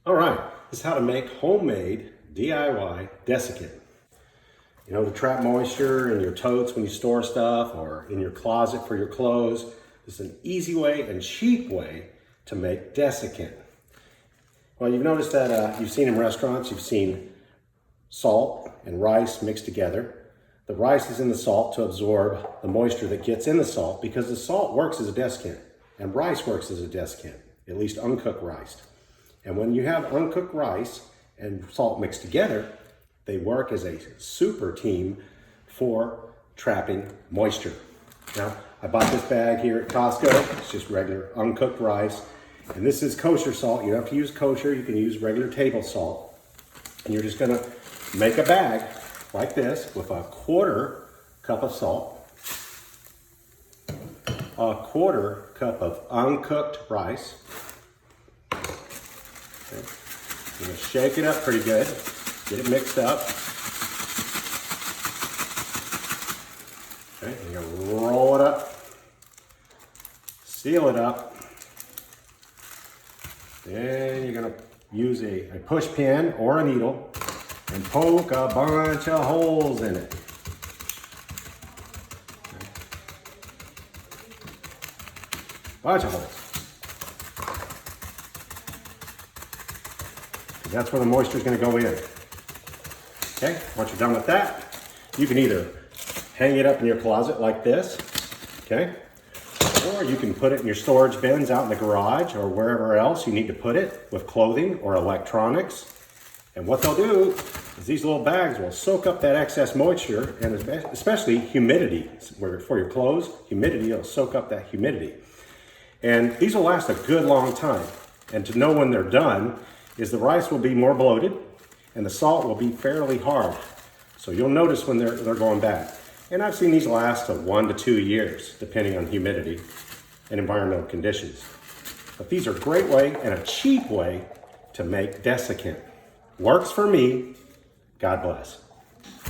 All right, this is how to make homemade DIY desiccant. You know, to trap moisture in your totes when you store stuff or in your closet for your clothes. This is an easy way and cheap way to make desiccant. Well, you've noticed that you've seen in restaurants, you've seen salt and rice mixed together. The rice is in the salt to absorb the moisture that gets in the salt because the salt works as a desiccant and rice works as a desiccant, at least uncooked rice. And when you have uncooked rice and salt mixed together, they work as a super team for trapping moisture. Now, I bought this bag here at Costco. It's just regular uncooked rice. And this is kosher salt. You don't have to use kosher. You can use regular table salt. And you're just gonna make a bag like this with a 1/4 cup of salt, a 1/4 cup of uncooked rice. Okay. You're gonna shake it up pretty good, get it mixed up. Okay, you're gonna roll it up, seal it up. Then you're gonna use a push pin or a needle and poke a bunch of holes in it. Okay. Bunch of holes. That's where the moisture is going to go in. Okay, once you're done with that, you can either hang it up in your closet like this, okay, or you can put it in your storage bins out in the garage or wherever else you need to put it with clothing or electronics. And what they'll do is these little bags will soak up that excess moisture and especially humidity. For your clothes, humidity will soak up that humidity. And these will last a good long time. And to know when they're done is the rice will be more bloated and the salt will be fairly hard. So you'll notice when they're going bad. And I've seen these last to 1 to 2 years, depending on humidity and environmental conditions. But these are a great way and a cheap way to make desiccant. Works for me. God bless.